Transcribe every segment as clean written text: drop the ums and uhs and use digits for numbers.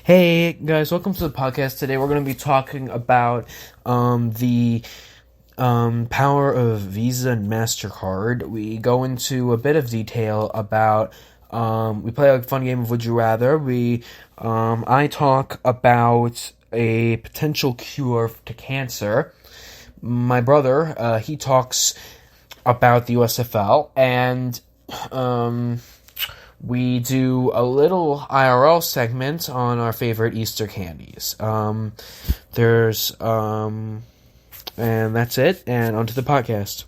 Hey guys, welcome to the podcast. Today we're going to be talking about the power of Visa and MasterCard. We go into a bit of detail about, we play a fun game of Would You Rather. I talk about a potential cure to cancer. My brother, he talks about the USFL, and we do a little IRL segment on our favorite Easter candies. And that's it, and onto the podcast.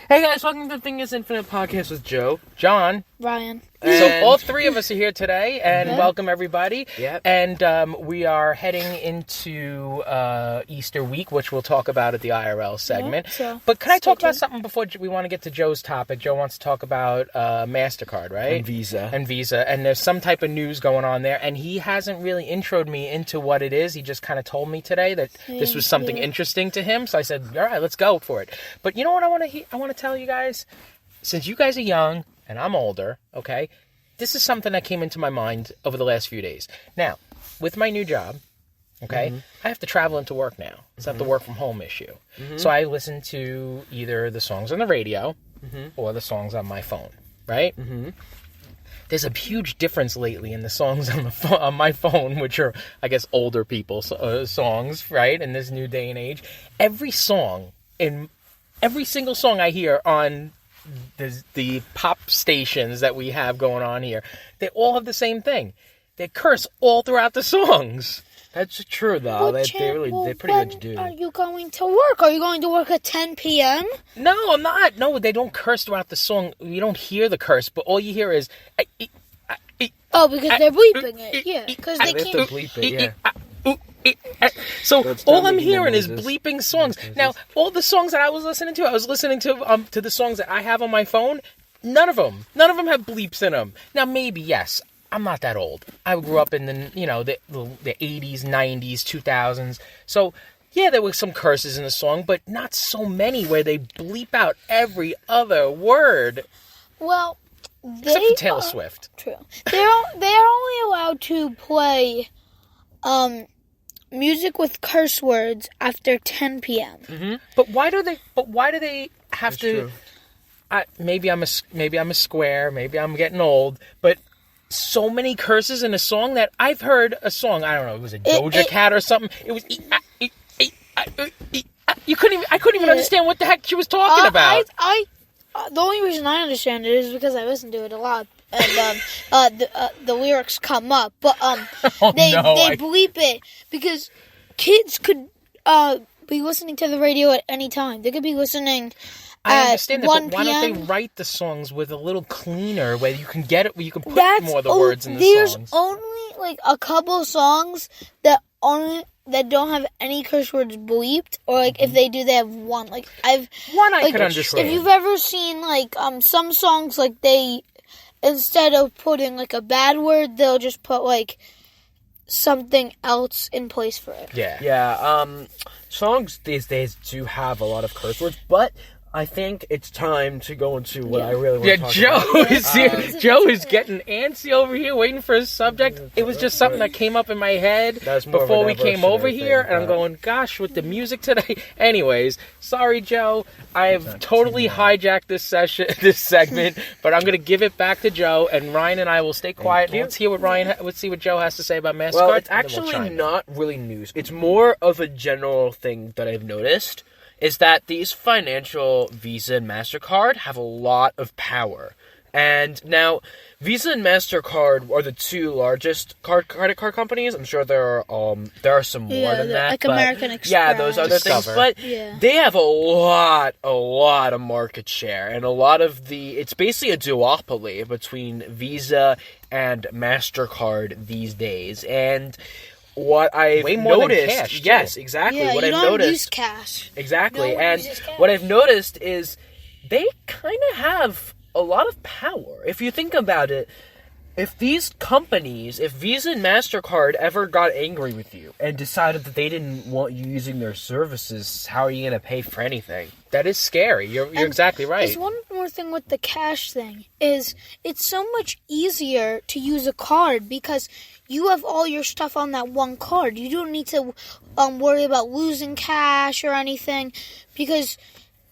Hey guys, welcome to the Thing is Infinite podcast with Joe, John, Ryan. So all three of us are here today, and welcome everybody. Yep. And we are heading into Easter week, which we'll talk about at the IRL segment. But can I talk about something before we want to get to Joe's topic? Joe wants to talk about MasterCard, right? And Visa. And there's some type of news going on there, and he hasn't really introed me into what it is. He just kind of told me today that this was something interesting to him, so I said, all right, let's go for it. But you know what I want to tell you guys? Since you guys are young, and I'm older, okay? This is something that came into my mind over the last few days. Now, with my new job, okay, I have to travel into work now. It's not the work from home issue. So I listen to either the songs on the radio or the songs on my phone, right? There's a huge difference lately in the songs on my phone, which are, I guess, older people's songs, right? In this new day and age. Every single song I hear on the pop stations that we have going on here, they all have the same thing. They curse all throughout the songs. That's true, though. They pretty much do. Are you going to work? Are you going to work at 10 p.m.? No, I'm not. No, they don't curse throughout the song. You don't hear the curse, but all you hear is... Oh, because they're bleeping it. Yeah, because they have can't... to bleep it, yeah. So all I'm hearing is bleeping songs. Now, all the songs that I was listening to the songs that I have on my phone. None of them have bleeps in them. Now, maybe yes, I'm not that old. I grew up in the 80s, 90s, 2000s. So yeah, there were some curses in the song, but not so many where they bleep out every other word. Well, except for Taylor Swift. True. They're only allowed to play music with curse words after 10 p.m. But why do they have to? Maybe I'm a square. Maybe I'm getting old. But so many curses in a song that I've heard a song. I don't know. It was a Doja Cat or something. It was. I couldn't even understand what the heck she was talking about. The only reason I understand it is because I listen to it a lot. And the lyrics come up, but they bleep it because kids could be listening to the radio at any time. They could be listening I understand at 1 that, but why don't they p.m. write the songs with a little cleaner where you can get it, where you can put more of the words in the there's songs? There's only like a couple songs that don't have any curse words bleeped, or like if they do, they have one. Like I could understand. If you've ever seen like some songs, like they, instead of putting like a bad word, they'll just put like something else in place for it. Yeah. Songs these days do have a lot of curse words, but I think it's time to go into what I really want to talk about. Joe is here. Joe is getting antsy over here, waiting for his subject. It was just something that came up in my head before we came over here, and I'm going, gosh, with the music today. Anyways, sorry, Joe. I've totally hijacked this segment, but I'm going to give it back to Joe, and Ryan and I will stay quiet. Let's hear let's see what Joe has to say about MasterCard. Well, it's actually not really news. It's more of a general thing that I've noticed. Is that these financial Visa and MasterCard have a lot of power. And now, Visa and MasterCard are the two largest credit card companies. I'm sure there are some more than that. Like American Express. Yeah, those other things. But they have a lot of market share. And a lot of it's basically a duopoly between Visa and MasterCard these days. And what I've noticed, cash, yes, exactly. Yeah, what you I've don't noticed, use cash. exactly, No and uses cash. what I've noticed is they kind of have a lot of power. If you think about it, if these companies, if Visa and MasterCard ever got angry with you and decided that they didn't want you using their services, how are you going to pay for anything? That is scary. You're exactly right. There's one more only thing with the cash thing is it's so much easier to use a card because you have all your stuff on that one card. You don't need to worry about losing cash or anything because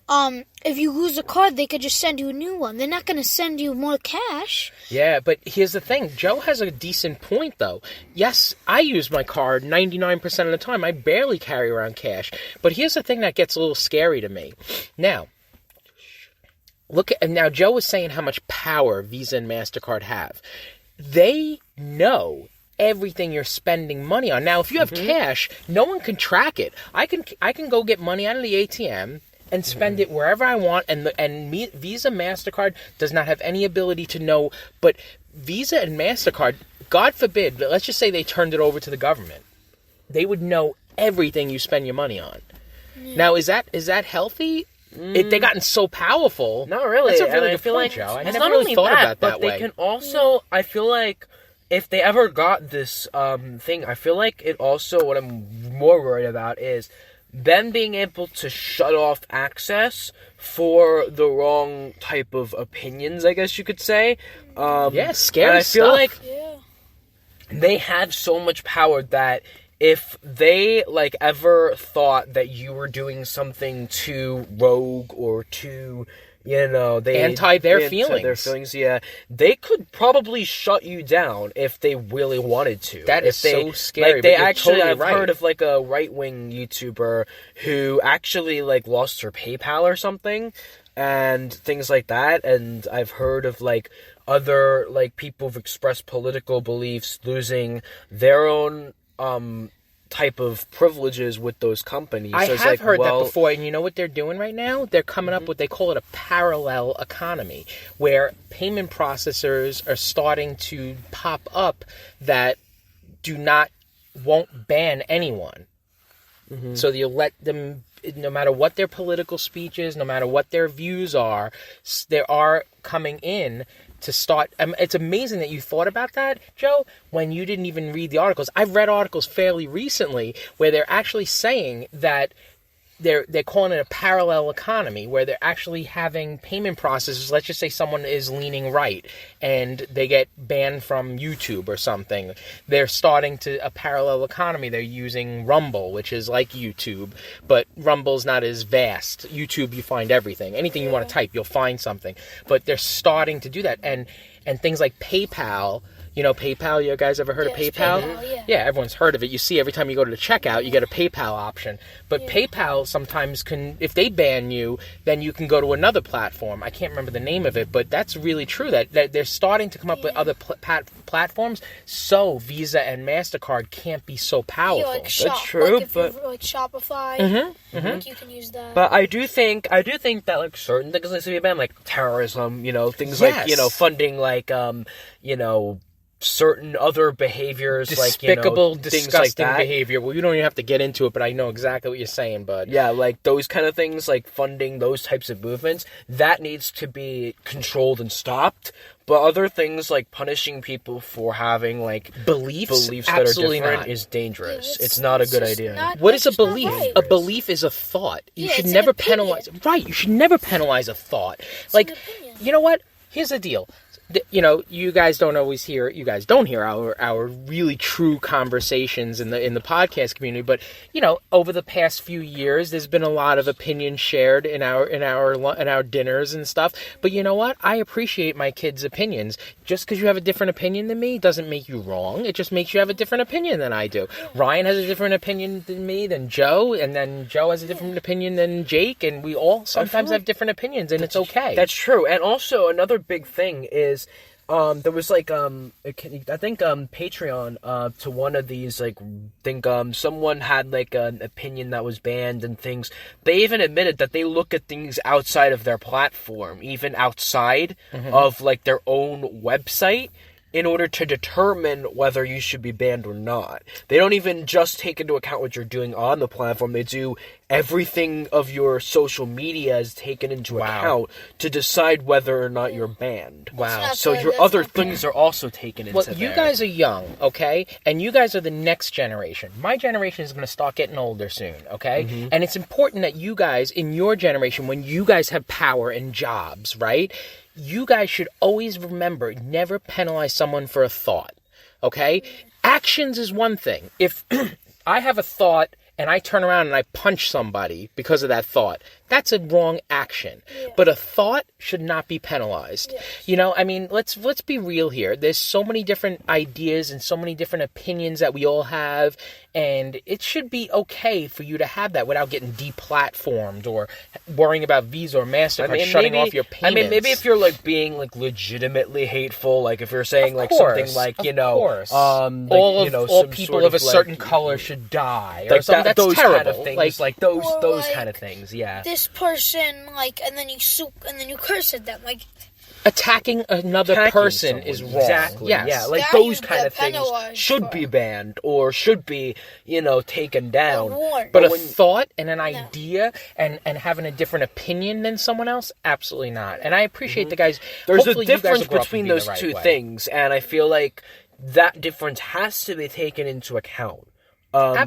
if you lose a card, they could just send you a new one. They're not going to send you more cash. Yeah, but here's the thing. Joe has a decent point, though. Yes, I use my card 99% of the time. I barely carry around cash. But here's the thing that gets a little scary to me. Now, now Joe was saying how much power Visa and MasterCard have. They know everything you're spending money on. Now, if you have cash, no one can track it. I can go get money out of the ATM and spend it wherever I want, and Visa, MasterCard does not have any ability to know. But Visa and MasterCard, God forbid, but let's just say they turned it over to the government, they would know everything you spend your money on. Now, is that healthy? They've gotten so powerful. Not really. That's a really good feel point, like Joe. I it's never not really only thought about it but that they way. can also, I feel like, if they ever got this thing, I feel like it also, what I'm more worried about is them being able to shut off access for the wrong type of opinions, I guess you could say. Yeah, scary and I feel stuff. like they have so much power that if they, ever thought that you were doing something too rogue or too, they anti their feelings. Their feelings, yeah. They could probably shut you down if they really wanted to. That is so scary. They but you're actually, totally I've right. heard of a right-wing YouTuber who actually lost her PayPal or something, and things like that. And I've heard of other people who've expressed political beliefs losing their own type of privileges with those companies. I so it's have heard that well, before, and you know what they're doing right now? They're coming up with, they call it a parallel economy, where payment processors are starting to pop up that won't ban anyone. So you let them, no matter what their political speech is, no matter what their views are, they are coming in to start. It's amazing that you thought about that, Joe, when you didn't even read the articles. I've read articles fairly recently where they're actually saying that they're calling it a parallel economy, where they're actually having payment processors. Let's just say someone is leaning right and they get banned from YouTube or something. They're starting a parallel economy. They're using Rumble, which is like YouTube, but Rumble's not as vast. YouTube, you find everything. Anything you want to type, you'll find something. But they're starting to do that. And things like PayPal. You know PayPal? You guys ever heard of PayPal? Yeah, everyone's heard of it. You see every time you go to the checkout, you get a PayPal option. But PayPal sometimes if they ban you, then you can go to another platform. I can't remember the name of it, but that's really true. That they're starting to come up with other platforms, so Visa and MasterCard can't be so powerful. That's true, but Shopify, you can use that. But I do think that certain things need to be banned, like terrorism. Things Yes. funding certain other behaviors, Despicable, things disgusting like that. behavior. Well, you don't even have to get into it, but I know exactly what you're saying, bud. Yeah, those kind of things, funding those types of movements, that needs to be controlled and stopped. But other things like punishing people for having beliefs that are absolutely different not. is dangerous. It's not a good idea. What is a belief? Right. A belief is a thought. You should it's never an opinion. penalize. Right, you should never penalize a thought. an opinion. You know what? Here's the deal. You guys don't always hear. You guys don't hear our really true conversations in the podcast community. But over the past few years, there's been a lot of opinions shared in our dinners and stuff. But you know what? I appreciate my kids' opinions. Just because you have a different opinion than me doesn't make you wrong. It just makes you have a different opinion than I do. Ryan has a different opinion than me, than Joe, and then Joe has a different opinion than Jake, and we all sometimes have different opinions, and it's okay. That's true. And also another big thing is there was I think Patreon to one of these someone had an opinion that was banned and things. They even admitted that they look at things outside of their platform, even outside of their own website, in order to determine whether you should be banned or not. They don't even just take into account what you're doing on the platform. They do everything of your social media is taken into account to decide whether or not you're banned. Wow. So your other things are also taken into you guys are young, okay? And you guys are the next generation. My generation is going to start getting older soon, okay? And it's important that you guys, in your generation, when you guys have power and jobs, right? You guys should always remember, never penalize someone for a thought, okay? Actions is one thing. If I have a thought and I turn around and I punch somebody because of that thought, that's a wrong action. Yeah. But a thought should not be penalized. Yes. You know, I mean, let's be real here. There's so many different ideas and so many different opinions that we all have, and it should be okay for you to have that without getting deplatformed or worrying about Visa or MasterCard shutting off your payments. I mean, maybe if you're like being like legitimately hateful, like if you're saying like something like, you know, like, all people of a certain color should die, or something that's terrible. Kind of things, like those kind of things, yeah. This person, like, and then you curse at them, like. Attacking another person is wrong. Exactly. Yes. Yeah, like those kind of things should be banned or should be, you know, taken down. But a thought and an idea and having a different opinion than someone else, absolutely not. And I appreciate the guys. There's a difference between those two things, and I feel like that difference has to be taken into account.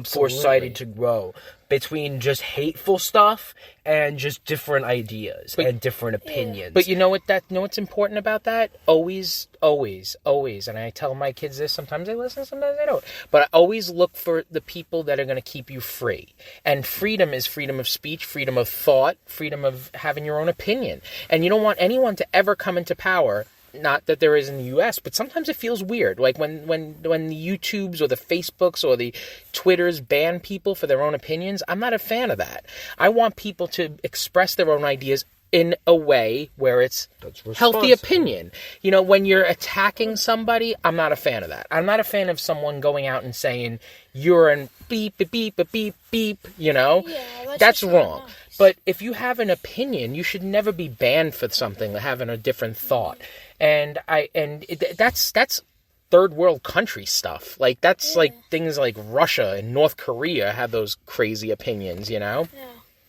For society to grow between just hateful stuff and just different ideas and different opinions. But you know what's important about that? Always, and I tell my kids this, sometimes they listen, sometimes they don't. But I always look for the people that are going to keep you free. And freedom is freedom of speech, freedom of thought, freedom of having your own opinion. And you don't want anyone to ever come into power. Not that there is in the U.S., but sometimes it feels weird. Like when the YouTubes or the Facebooks or the Twitters ban people for their own opinions, I'm not a fan of that. I want people to express their own ideas in a way where it's healthy opinion. You know, when you're attacking somebody, I'm not a fan of that. I'm not a fan of someone going out and saying, you're an beep, beep, beep, beep, beep, you know? Yeah, that's wrong. Nice. But if you have an opinion, you should never be banned for something, having a different thought. And that's third world country stuff. Like that's like things like Russia and North Korea have those crazy opinions, you know? Yeah.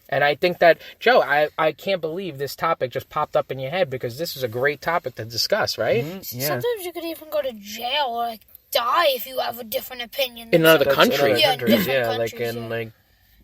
And I think that, Joe, I can't believe this topic just popped up in your head because this is a great topic to discuss, right? Mm-hmm. Yeah. Sometimes you could even go to jail or like die if you have a different opinion. In another country. Like in like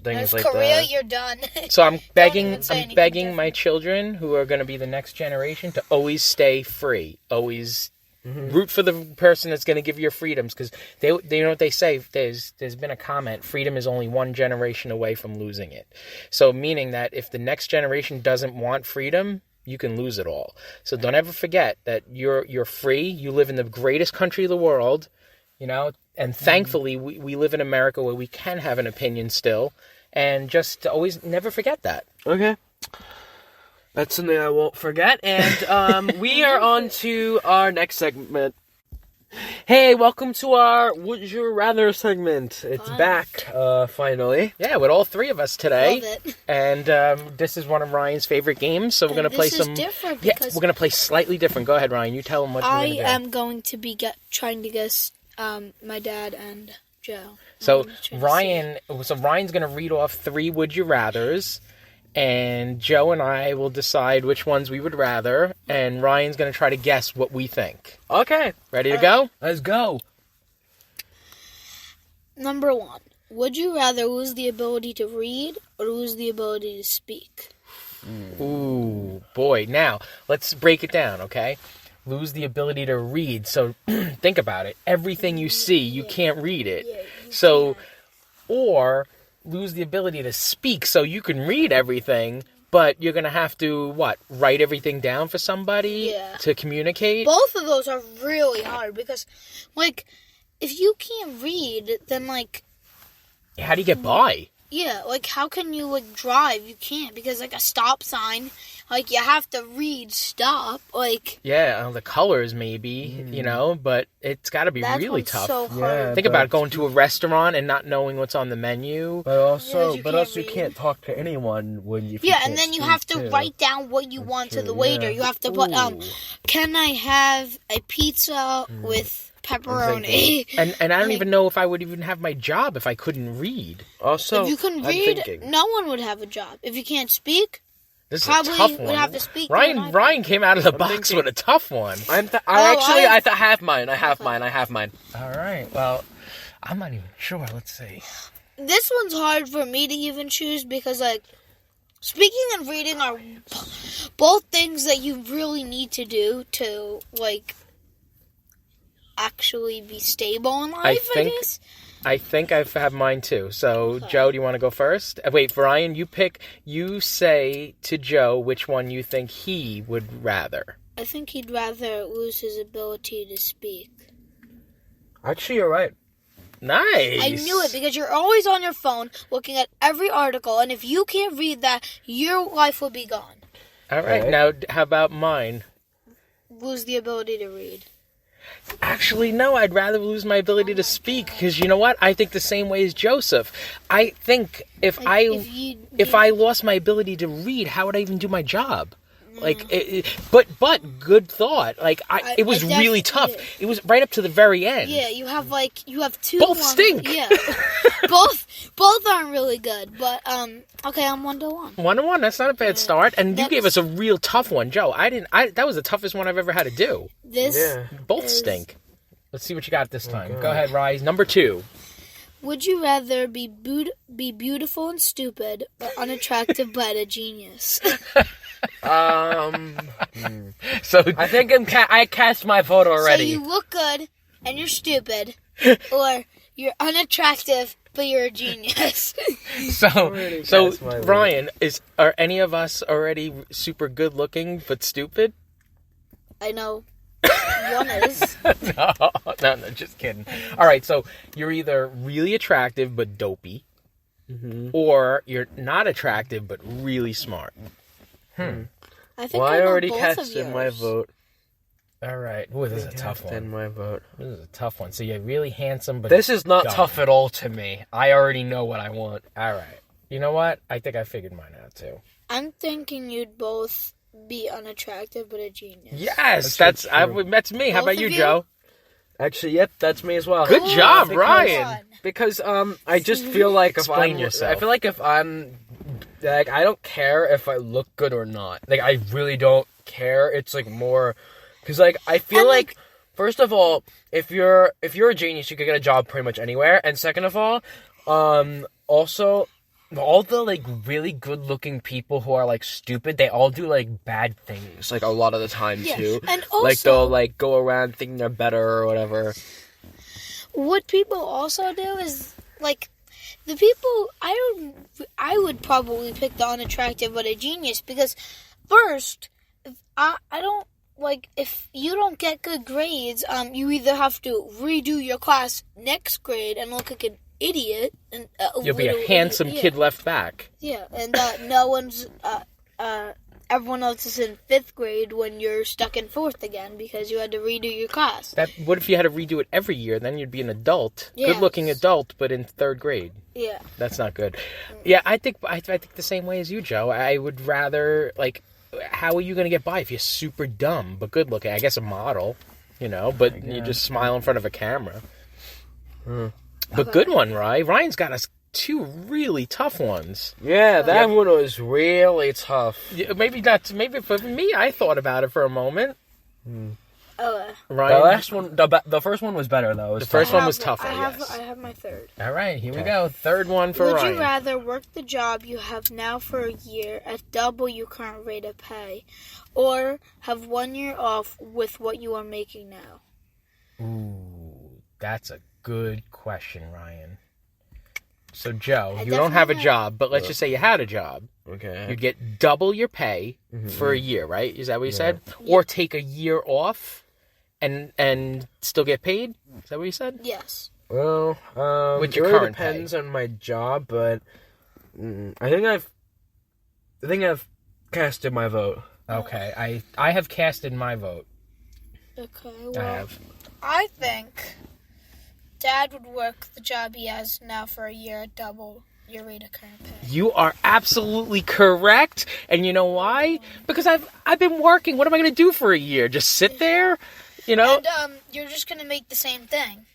things like Korea, that. You're done. So I'm begging my children who are going to be the next generation to always stay free. Always root for the person that's going to give you your freedoms, because they you know what they say. There's been a comment: freedom is only one generation away from losing it. So meaning that if the next generation doesn't want freedom, you can lose it all. So don't ever forget that you're free. You live in the greatest country of the world, you know. And thankfully, we live in America where we can have an opinion still. And just to always never forget that. Okay. That's something I won't forget. And we are on to our next segment. Hey, welcome to our Would You Rather segment. It's back, finally. Yeah, with all three of us today. Love it. And this is one of Ryan's favorite games, so we're going to play some... different because... Yeah, we're going to play slightly different. Go ahead, Ryan. You tell them what you're going to do. I am going to be trying to guess my dad and Joe. So Ryan's going to read off 3 Would You Rathers, and Joe and I will decide which ones we would rather, and Ryan's going to try to guess what we think. Okay. Ready to go? Let's go. Number 1. Would you rather lose the ability to read or lose the ability to speak? Ooh, boy. Now, let's break it down, okay? Lose the ability to read. So think about it. Everything you see, you can't read it. Or lose the ability to speak, so you can read everything, but you're going to have to, write everything down for somebody to communicate? Both of those are really hard because, if you can't read, then, how do you get by? Yeah, how can you, drive? You can't, because, a stop sign, you have to read stop, Yeah, the colors maybe, but it's got to be really tough. So hard. Yeah, think about going to a restaurant and not knowing what's on the menu. But also, you can't talk to anyone when you and then you have to write down what you want to the waiter. You have to put, can I have a pizza with pepperoni. And I don't even know if I would even have my job if I couldn't read. Also, if you couldn't I'm read, thinking. no one would have a job. If you can't speak, This is probably a tough one. would have to speak. to an iPad. Ryan came out of the I'm box thinking- with a tough one. I have mine. I have mine. All right. Well, I'm not even sure. Let's see. This one's hard for me to even choose because, like, speaking and reading are both things that you really need to do to, like, actually be stable in life, I guess. I think I've had mine too. So, Joe, do you want to go first? Wait, Brian, you say to Joe which one you think he would rather. I think he'd rather lose his ability to speak. Actually, you're right. Nice. I knew it because you're always on your phone looking at every article, and if you can't read that, your life will be gone. All right. Now, how about mine? Lose the ability to read. Actually, no, I'd rather lose my ability to speak because you know what? I think the same way as Joseph. I think if I lost my ability to read, how would I even do my job? Like, but good thought. Like, it was really tough. Yeah. It was right up to the very end. Yeah, you have two. Both stink. Yeah, both aren't really good. But okay, I'm 1-1. 1-1. That's not a bad start. And you gave us a real tough one, Joe. That was the toughest one I've ever had to do. Both stink. Let's see what you got this time. Go ahead, Rise. Number 2. Would you rather be beautiful and stupid, or unattractive but a genius? So I think I cast my vote already. So you look good and you're stupid, or you're unattractive but you're a genius. So Ryan, are any of us already super good looking but stupid? I know one is. No, just kidding. All right, so you're either really attractive but dopey, or you're not attractive but really smart. I think I know already both cast of in my yours. vote. All right. Ooh, this is a tough In one. my vote. This is a tough one. So you're really handsome, but This is not dumb. tough at all to me. I already know what I want. All right. You know what? I think I figured mine out too. I'm thinking you'd both be unattractive but a genius. Yes, That's that's me. How Both about of you, you? Joe? Actually, yep, that's me as well. Good job, Because- Ryan. Because I just feel like Explain yourself. I feel like if I'm like I don't care if I look good or not. Like I really don't care. It's like more because like I feel And, like first of all, if you're a genius, you could get a job pretty much anywhere. And second of all, also all the like really good looking people who are like stupid, they all do like bad things like a lot of the time Yeah, too. and like also- they'll like go around thinking they're better or whatever. What people also do is, like, the people, I would probably pick the unattractive but a genius because, first, if you don't get good grades, you either have to redo your class next grade and look like an idiot. And You'll be a handsome kid left back. Yeah, and everyone else is in 5th grade when you're stuck in 4th again because you had to redo your class. What if you had to redo it every year? Then you'd be an adult, Yes. good-looking adult, but in 3rd grade. Yeah. That's not good. Yeah, I think the same way as you, Joe. I would rather like. How are you going to get by if you're super dumb but good looking? I guess a model, but you just smile in front of a camera. But good one, Ryan. Ryan's got us 2 really tough ones. Yeah, that one was really tough. Yeah, maybe not. Maybe for me, I thought about it for a moment. Ryan, The first one was better though. the first one was tougher. I Yes. have my third. All right, here we go. Third one for Would Ryan. you rather work the job you have now for a year at double your current rate of pay, or have 1 year off with what you are making now? Ooh, that's a good question, Ryan. So, Joe, I you don't have a definitely- job, but let's just say you had a job. Okay. You'd get double your pay for a year, right? Is that what you said? Or take a year off and still get paid? Is that what you said? Yes. Well, With your it really current depends on my job, but I think I've casted my vote. Okay, I have casted my vote. Okay, I well, have. I think Dad would work the job he has now for a year at double your rate of current pay. You are absolutely correct. And you know why? Because I've been working. What am I going to do for a year? Just sit there? You know? And you're just going to make the same thing.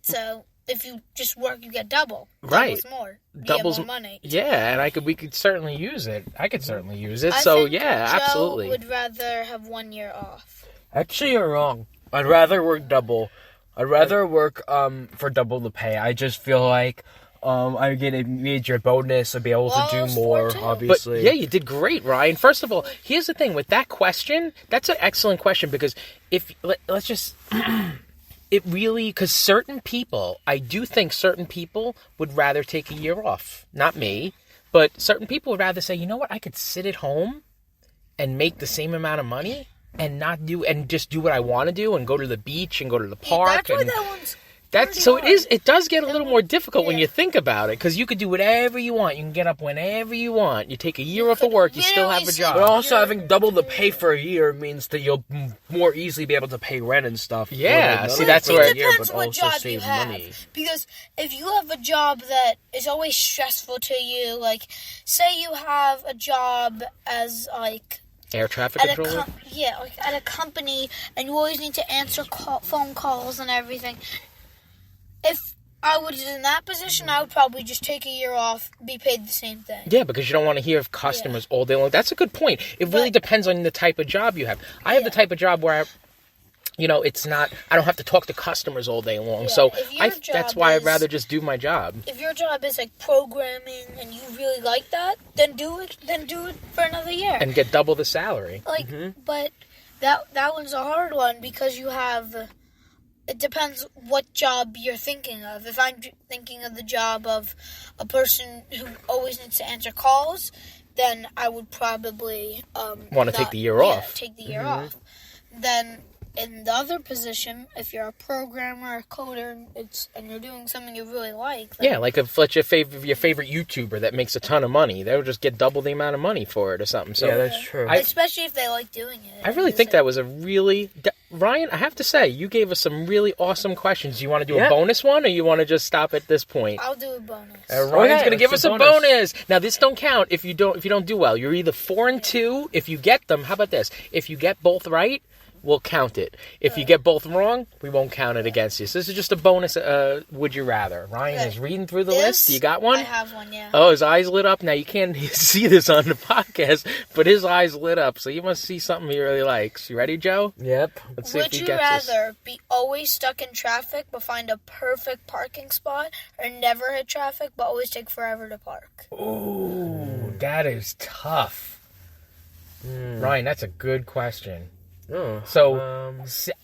So if you just work, you get double. Right. Doubles more. Doubles more money. Yeah, and we could certainly use it. I could certainly use it. I So, think yeah, Joe absolutely. would rather have 1 year off. Actually, you're wrong. I'd rather work double. I'd rather work for double the pay. I just feel like I get a major bonus. I'd be able to do more, obviously. But, yeah, you did great, Ryan. First of all, here's the thing. With that question, that's an excellent question because let's just... It really, because certain people, I do think certain people would rather take a year off. Not me, but certain people would rather say, you know what, I could sit at home and make the same amount of money and just do what I want to do and go to the beach and go to the park. That's why that one's so it does get a little more difficult when you think about it, because you could do whatever you want. You can get up whenever you want. You take a year off of work, you still have a job. But also having double the pay for a year means that you'll more easily be able to pay rent and stuff. Yeah, see, that's it where depends what job you have. Money. Because if you have a job that is always stressful to you, like say you have a job as like air traffic controller. Like at a company, and you always need to answer phone calls and everything. If I was in that position, I would probably just take a year off, be paid the same thing. Yeah, because you don't want to hear of customers all day long. That's a good point. It really depends on the type of job you have. I have the type of job where I don't have to talk to customers all day long. Yeah, So that's why I'd rather just do my job. If your job is like programming and you really like that, then do it for another year. And get double the salary. But that one's a hard one because you have... It depends what job you're thinking of. If I'm thinking of the job of a person who always needs to answer calls, then I would probably want to take the year off. Take the year off. Then in the other position, if you're a programmer, a coder, and you're doing something you really like. Yeah, like if your favorite YouTuber that makes a ton of money, they'll just get double the amount of money for it or something. So yeah, that's true. Especially if they like doing it. I really think that was a really... Ryan, I have to say, you gave us some really awesome questions. Do you want to do a bonus one, or you want to just stop at this point? I'll do a bonus. Ryan's going to give us a bonus. Now, this don't count if you don't do well. You're either 4 and 2. If you get them, how about this? If you get both right, we'll count it. If you get both wrong, we won't count it against you. So this is just a bonus. Would you rather? Ryan is reading through the list. You got one? I have one, yeah. Oh, his eyes lit up. Now, you can't see this on the podcast, but his eyes lit up. So you must see something he really likes. You ready, Joe? Yep. Let's see if Would he you gets rather be always stuck in traffic but find a perfect parking spot, or never hit traffic but always take forever to park? Ooh, that is tough. Ryan, that's a good question. Oh, so,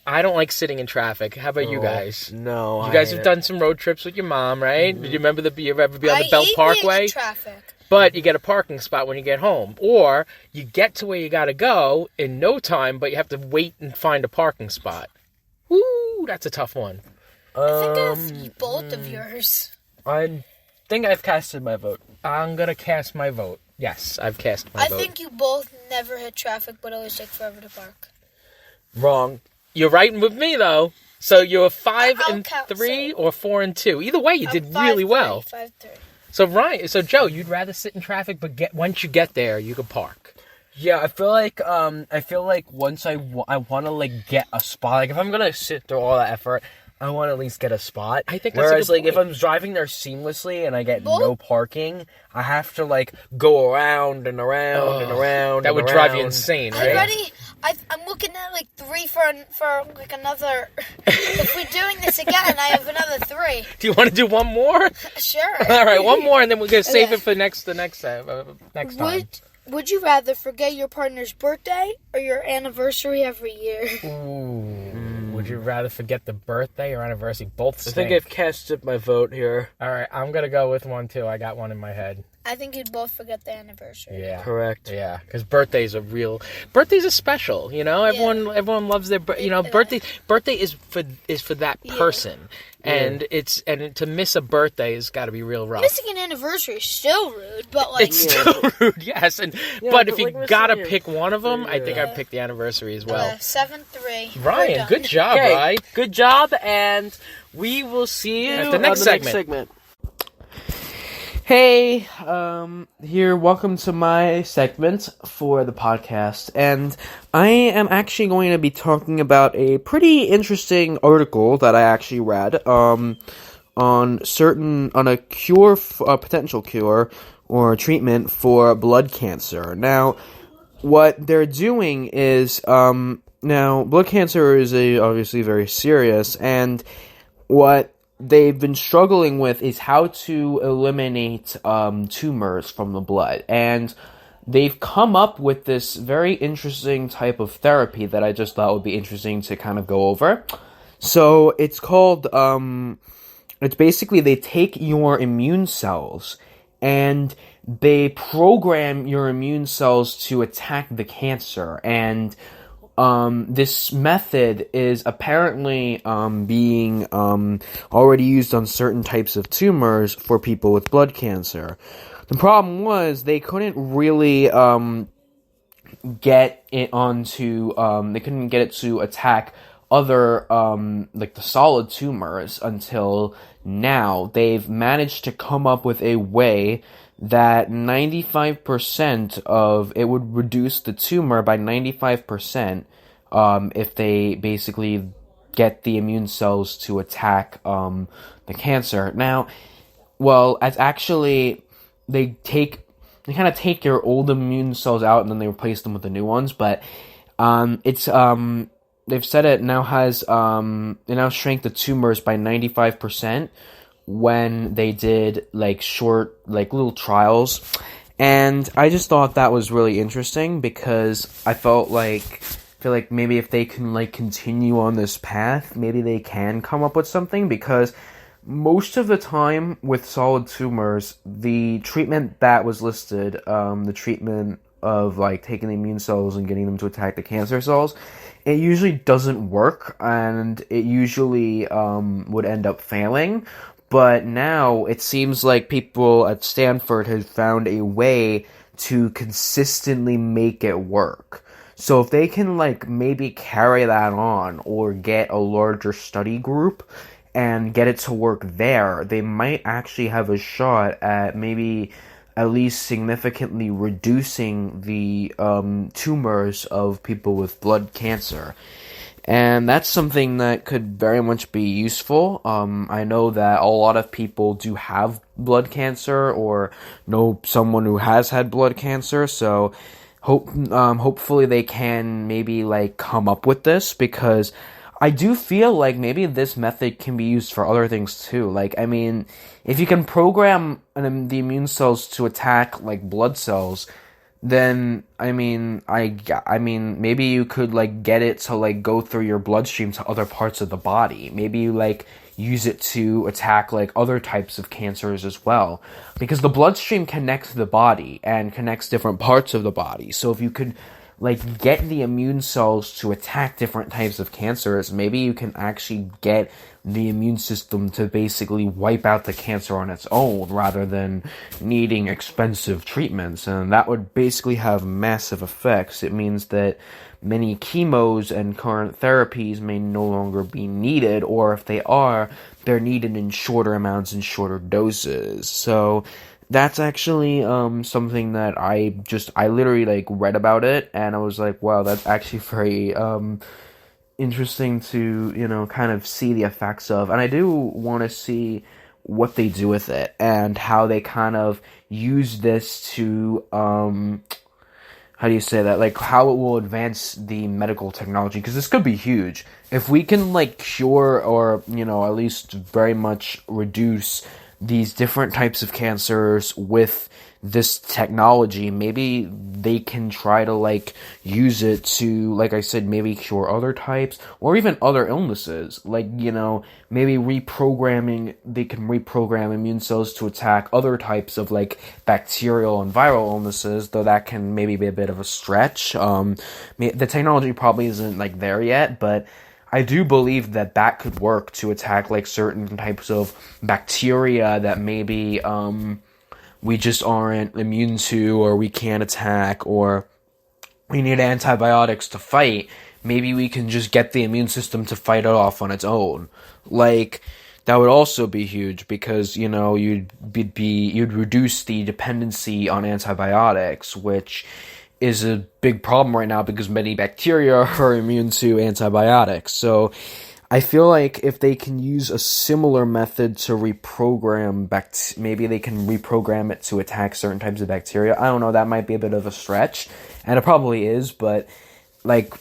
I don't like sitting in traffic. How about you guys? No, you guys have done some road trips with your mom, right? Did you remember you ever be on the Belt Parkway? In traffic. But you get a parking spot when you get home. Or you get to where you got to go in no time, but you have to wait and find a parking spot. Ooh, that's a tough one. I think I have both of yours. I think I've casted my vote. I'm going to cast my vote. Yes, I've cast my vote. I think you both never hit traffic but always take forever to park. Wrong. You're right with me, though. So you're 5 and 3 so or 4 and 2. Either way, you did really well. 5-3. So Joe, you'd rather sit in traffic, but once you get there, you can park. Yeah, I feel like once I want to like get a spot. Like if I'm gonna sit through all that effort, I want to at least get a spot. I think that's a whereas good like point. if I'm driving there seamlessly and I get no parking, I have to like go around and around and around. That would drive you insane, right? I'm looking at like 3 for like another. If we're doing this again, I have another 3. Do you want to do one more? Sure. All right, one more, and then we're gonna save it for the next time. Would you rather forget your partner's birthday or your anniversary every year? Ooh. Would you rather forget the birthday or anniversary? Both stink. I think I've casted my vote here. All right, I'm gonna go with one too. I got one in my head. I think you'd both forget the anniversary. Yeah, correct. Yeah, because birthdays are special. You know, everyone loves their birthday. Birthday is for that person, and to miss a birthday has got to be real rough. Missing an anniversary is still rude, but like it's still rude. Yes, but if you gotta pick one of them, I think I'd pick the anniversary as well. 7-3. Ryan, good job, Ryan. Good job, and we will see you at the next segment. Hey, here, welcome to my segment for the podcast, and I am actually going to be talking about a pretty interesting article that I actually read, on a cure, a potential cure, or treatment for blood cancer. Now, what they're doing is, now, blood cancer is obviously very serious, and what they've been struggling with is how to eliminate tumors from the blood. And they've come up with this very interesting type of therapy that I just thought would be interesting to kind of go over. So it's called, it's basically they take your immune cells and they program your immune cells to attack the cancer. And this method is apparently being already used on certain types of tumors for people with blood cancer. The problem was they couldn't really get it onto they couldn't get it to attack other like the solid tumors until now. They've managed to come up with a way that 95% of it would reduce the tumor by 95% if they basically get the immune cells to attack the cancer. Now, well, it's actually they kind of take your old immune cells out and then they replace them with the new ones, but it's they've said it now has it now shrank the tumors by 95% when they did like short, like little trials. And I just thought that was really interesting because I feel like maybe if they can like continue on this path, maybe they can come up with something, because most of the time with solid tumors, the treatment that was listed, the treatment of like taking the immune cells and getting them to attack the cancer cells, it usually doesn't work, and it usually would end up failing. But now it seems like people at Stanford have found a way to consistently make it work. So if they can like maybe carry that on or get a larger study group and get it to work there, they might actually have a shot at maybe at least significantly reducing the tumors of people with blood cancer. And that's something that could very much be useful. I know that a lot of people do have blood cancer or know someone who has had blood cancer, so hopefully they can maybe like come up with this, because I do feel like maybe this method can be used for other things too. Like, I mean, if you can program the immune cells to attack like blood cells, then I mean maybe you could like get it to like go through your bloodstream to other parts of the body. Maybe you like use it to attack like other types of cancers as well, because the bloodstream connects the body and connects different parts of the body. So if you could like get the immune cells to attack different types of cancers, maybe you can actually get the immune system to basically wipe out the cancer on its own rather than needing expensive treatments. And that would basically have massive effects. It means that many chemos and current therapies may no longer be needed, or if they are, they're needed in shorter amounts and shorter doses. So that's actually something that I literally like read about it, and I was like, wow, that's actually very interesting to, you know, kind of see the effects of. And I do want to see what they do with it and how they kind of use this to how do you say that? Like, how it will advance the medical technology, because this could be huge. If we can, like, cure or, you know, at least very much reduce these different types of cancers with this technology, maybe they can try to, like, use it to, like I said, maybe cure other types, or even other illnesses. Like, you know, maybe they can reprogram immune cells to attack other types of, like, bacterial and viral illnesses, though that can maybe be a bit of a stretch. The technology probably isn't, like, there yet, but I do believe that that could work to attack, like, certain types of bacteria that maybe, we just aren't immune to, or we can't attack, or we need antibiotics to fight. Maybe we can just get the immune system to fight it off on its own. Like, that would also be huge because, you'd reduce the dependency on antibiotics, which is a big problem right now because many bacteria are immune to antibiotics. So I feel like if they can use a similar method to reprogram maybe they can reprogram it to attack certain types of bacteria. I don't know, that might be a bit of a stretch, and it probably is, but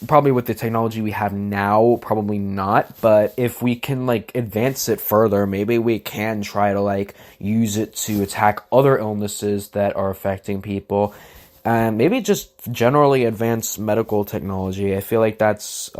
probably with the technology we have now, probably not. But if we can advance it further, maybe we can try to use it to attack other illnesses that are affecting people, and maybe just generally advance medical technology. I feel like that's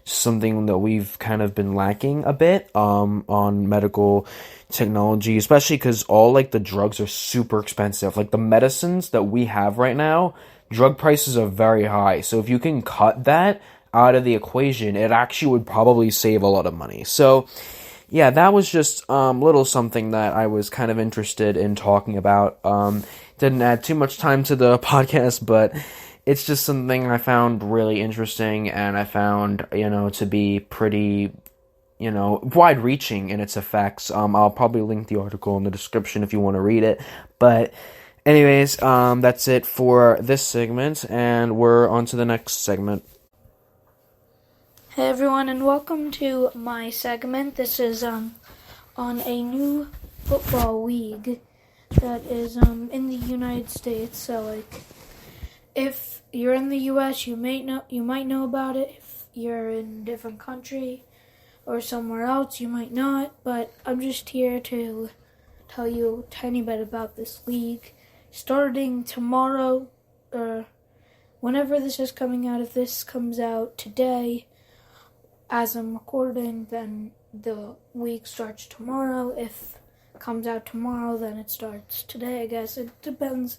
something that we've kind of been lacking a bit on medical technology, especially because all the drugs are super expensive. The medicines that we have right now, drug prices are very high. So if you can cut that out of the equation, it actually would probably save a lot of money. So yeah, that was just little something that I was kind of interested in talking about. Didn't add too much time to the podcast, but it's just something I found really interesting, and I found, to be pretty, wide-reaching in its effects. I'll probably link the article in the description if you want to read it. But anyways, that's it for this segment, and we're on to the next segment. Hey everyone, and welcome to my segment. This is on a new football league that is in the United States. So if you're in the U.S., you might know about it. If you're in a different country or somewhere else, you might not. But I'm just here to tell you a tiny bit about this league. Starting tomorrow, or whenever this is coming out, if this comes out today, as I'm recording, then the league starts tomorrow. If it comes out tomorrow, then it starts today, I guess. It depends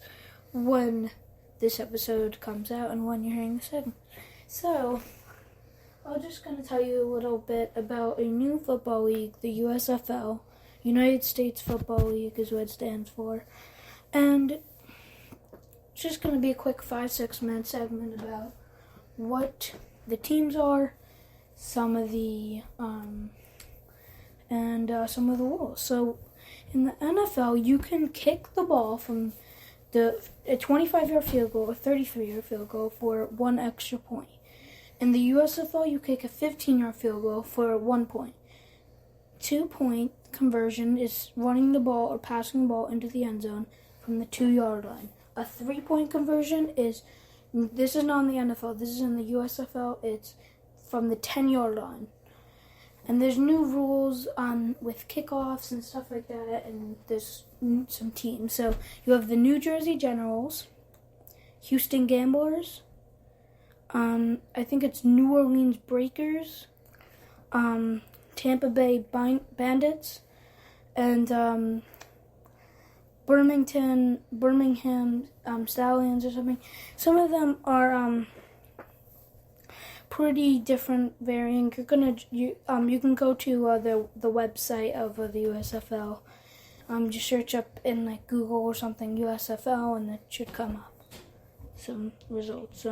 when this episode comes out and when you're hearing the segment. So, I'm just going to tell you a little bit about a new football league, the USFL, United States Football League is what it stands for. And it's just going to be a quick 5-6 minute segment about what the teams are, some of the rules. So, in the NFL, you can kick the ball from a 25-yard field goal, a 33-yard field goal for 1 extra point. In the USFL, you kick a 15-yard field goal for 1 point. 2-point conversion is running the ball or passing the ball into the end zone from the 2-yard line. A 3-point conversion this is not in the NFL, this is in the USFL, it's from the 10-yard line. And there's new rules with kickoffs and stuff like that, and there's some teams. So you have the New Jersey Generals, Houston Gamblers, I think it's New Orleans Breakers, Tampa Bay Bandits, and Birmingham Stallions or something. Some of them are pretty different varying. You can go to the website of the USFL. Just search up in Google or something USFL, and it should come up some results.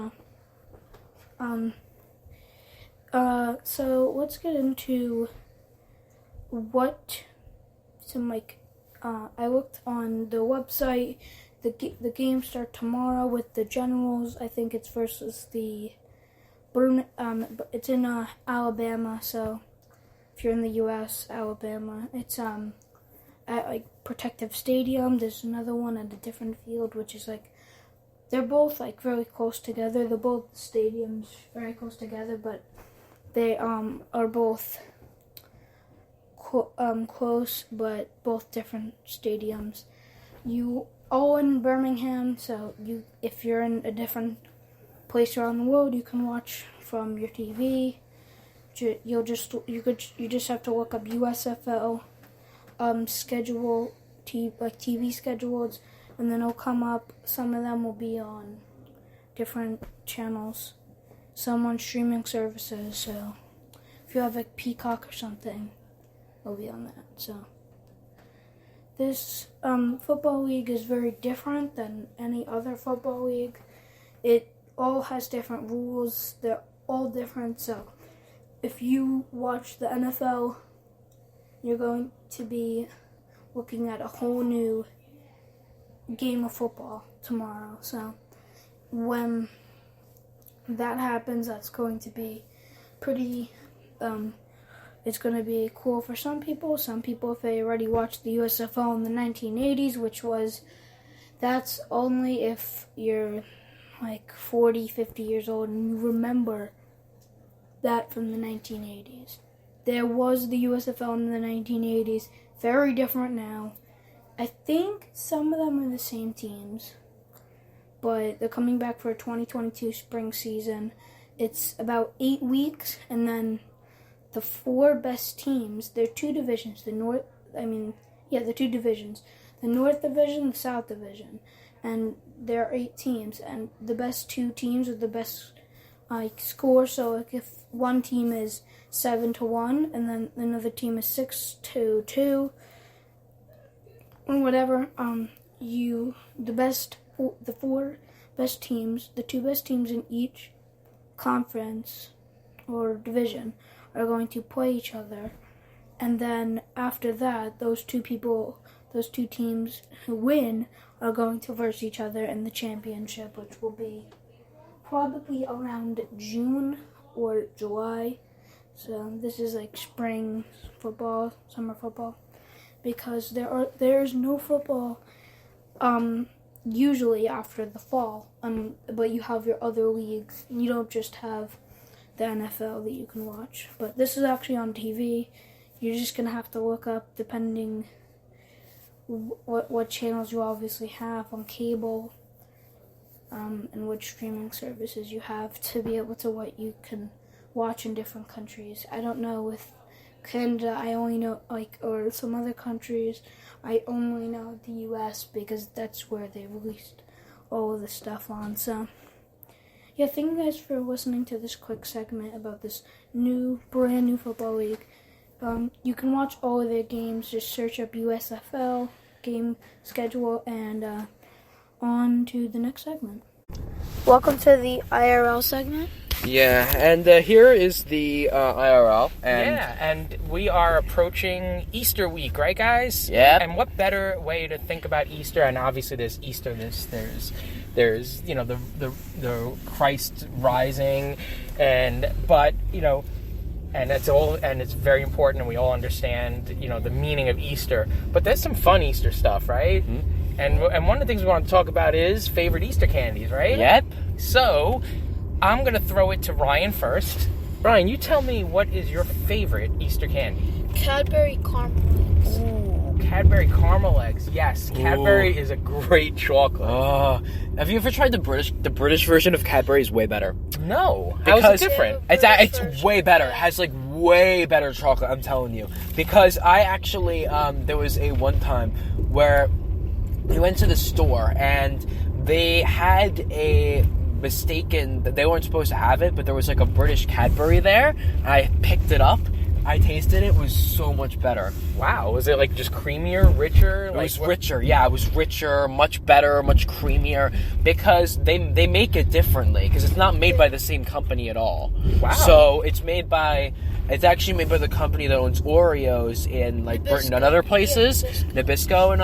So let's get into I looked on the website. The games start tomorrow with the Generals. I think it's versus the it's in Alabama, so if you're in the U.S., Alabama, it's at Protective Stadium. There's another one at a different field, which is they're both very close together. They're both stadiums very close together, but they are both close, but both different stadiums. You all in Birmingham, so if you're in a different place around the world, you can watch from your TV. You just have to look up USFL schedule, TV schedules, and then it'll come up. Some of them will be on different channels, some on streaming services. So if you have Peacock or something, it'll be on that. So this football league is very different than any other football league. It all has different rules. They're all different. So if you watch the NFL, you're going to be looking at a whole new game of football tomorrow. So when that happens, that's going to be pretty, it's going to be cool for some people. Some people, if they already watched the USFL in the 1980s, that's only if you're like 40, 50 years old and you remember that from the 1980s. There was the USFL in the 1980s, very different now. I think some of them are the same teams, but they're coming back for a 2022 spring season. It's about 8 weeks, and then the 4 best teams, there are 2 divisions, the two divisions, the North Division, the South Division, and there are 8 teams, and the best 2 teams with the best score. So like if one team is 7-1, and then another team is 6-2, or whatever, the 4 best teams, the 2 best teams in each conference or division are going to play each other, and then after that, those two teams who win are going to verse each other in the championship, which will be probably around June or July. So this is like spring football, summer football, because there's no football usually after the fall, but you have your other leagues. You don't just have the NFL that you can watch, but this is actually on TV. You're just gonna have to look up, depending what channels you obviously have on cable, and which streaming services you have to be able to what you can watch in different countries. I don't know with Canada, I only know or some other countries, I only know the US because that's where they released all of the stuff on. So yeah, thank you guys for listening to this quick segment about this brand new football league. You can watch all of their games. Just search up USFL game schedule, and on to the next segment. Welcome to the IRL segment. Yeah, and here is the IRL. And we are approaching Easter week, right, guys? Yeah. And what better way to think about Easter? And obviously, there's Easter. There's the Christ rising, but and it's very important, and we all understand the meaning of Easter. But there's some fun Easter stuff, right? Mm-hmm. And one of the things we want to talk about is favorite Easter candies, right? Yep. So I'm gonna throw it to Ryan first. Ryan, you tell me, what is your favorite Easter candy? Cadbury caramel eggs. Ooh, Cadbury caramel eggs. Yes, Cadbury is a great chocolate. Have you ever tried the British version of Cadbury? Is way better. No, how is it different? It's way better. It has way better chocolate. I'm telling you, because I actually there was a one time where we went to the store and they had a mistaken that they weren't supposed to have it, but there was a British Cadbury there. I picked it up. I tasted it. It was so much better. Wow. Was it just creamier, richer? It was richer. Yeah, it was richer, much better, much creamier, because they make it differently, because it's not made by the same company at all. Wow. So it's actually made by the company that owns Oreos in Britain and other places, Nabisco and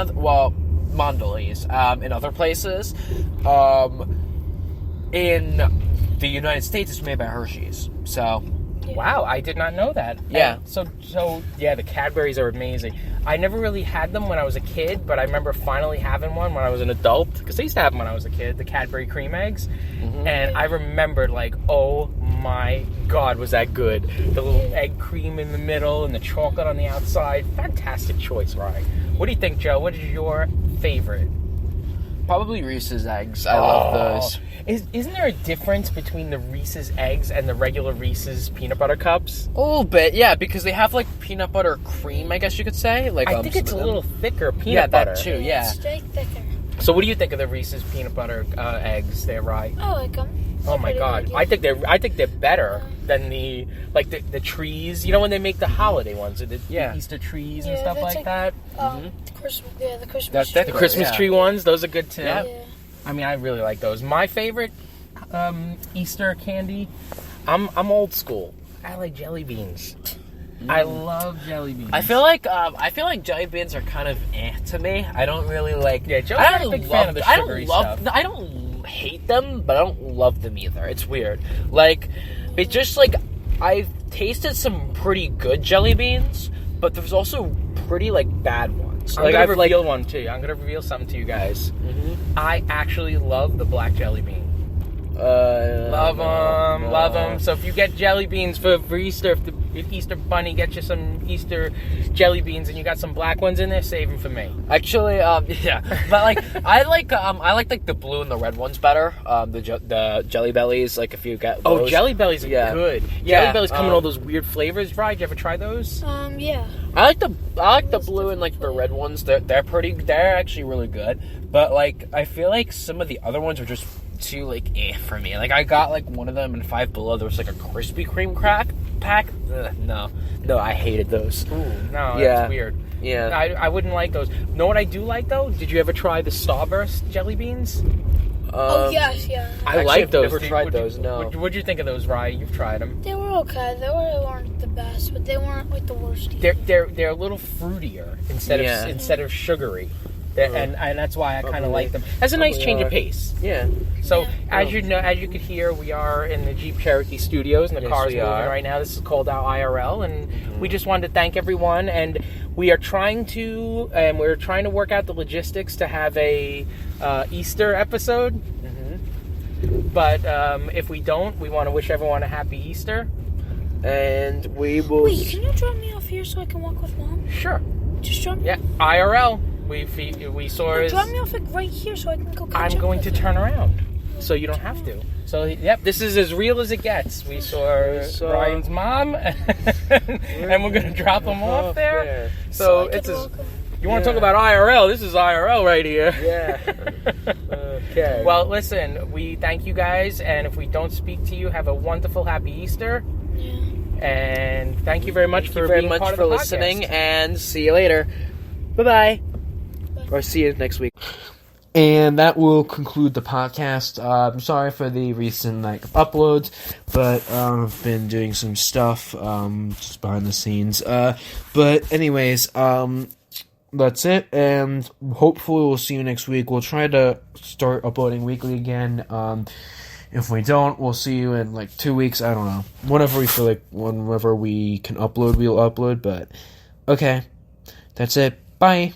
Mondelez in other places. In the United States, it's made by Hershey's. So, wow, I did not know that. Yeah. And so yeah, the Cadburys are amazing. I never really had them when I was a kid, but I remember finally having one when I was an adult, because I used to have them when I was a kid, the Cadbury cream eggs. Mm-hmm. And I remembered, oh my God, was that good. The little egg cream in the middle and the chocolate on the outside. Fantastic choice, Ryan. What do you think, Joe? What is your favorite? Probably Reese's eggs. I love those. Isn't there a difference between the Reese's eggs and the regular Reese's peanut butter cups? A little bit, yeah, because they have peanut butter cream, I guess you could say. I think it's a little thicker peanut butter. Yeah, that too, yeah. It's thicker. So what do you think of the Reese's peanut butter eggs there, Rye? I like them. Oh my God, I think they're better than the trees. When they make the holiday ones, the Easter trees and stuff like that. The Christmas tree. The Christmas tree ones, those are good too. Yeah. I mean, I really like those. My favorite Easter candy, I'm old school. I like jelly beans. I love jelly beans. I feel like jelly beans are kind of to me. I don't really like. Yeah, Joe's I not a don't big love, fan of the I sugary don't love. stuff. I don't hate them, but I don't love them either. It's weird. Like, it's just like I've tasted some pretty good jelly beans, but there's also pretty like bad ones. I'm Like gonna I've reveal one to you. I'm gonna reveal something to you guys. I actually love the black jelly bean. Love them. So if you get jelly beans for Easter, if Easter Bunny gets you some Easter jelly beans and you got some black ones in there, save them for me. Actually, yeah, but like I like the blue and the red ones better. The Jelly Bellies, like if you get those. Jelly Bellies are good. Yeah, Jelly Bellies come in all those weird flavors. Right? Did you ever try those? Yeah. I like the blue and like the red ones. They're actually really good. But like I feel like some of the other ones are just too like for me. Like I got like one of them in Five Below. There was like a Krispy Kreme crack pack. No, I hated those. Ooh, no, Yeah. that's weird. Yeah, I wouldn't like those. Know what I do like though? Did you ever try the Starburst jelly beans? Yes. I like those. Never tried those. No. What'd you think of those, Rye? You've tried them. They were okay. They weren't the best, but they weren't like the worst either. They're a little fruitier instead of sugary. And that's why I kind of like them. That's a nice change of pace. Yeah. So as you could hear, we are in the Jeep Cherokee studios, and the car's moving right now. This is called our IRL, and we just wanted to thank everyone. And we're trying to work out the logistics to have a Easter episode. But if we don't, we want to wish everyone a happy Easter. And we will. Wait, can you drop me off here so I can walk with Mom? Sure. Just drop me. Yeah, IRL. We saw his. Drop me off like right here so I can go. I'm going to turn around, so you don't have to. So yep, this is as real as it gets. We saw Ryan's mom, and we're gonna drop him off there. So it's as. You want to talk about IRL? This is IRL right here. Yeah. Okay. Well, listen, we thank you guys, and if we don't speak to you, have a wonderful, happy Easter. Yeah. And thank you very much for being part of the listening, podcast. and see you later. Bye-bye. Or see you next week. And that will conclude the podcast. I'm sorry for the recent uploads, but I've been doing some stuff just behind the scenes. But anyways, that's it, and hopefully we'll see you next week. We'll try to start uploading weekly again. If we don't, we'll see you in 2 weeks. I don't know. Whenever we feel whenever we can upload, we'll upload. But okay, that's it. Bye.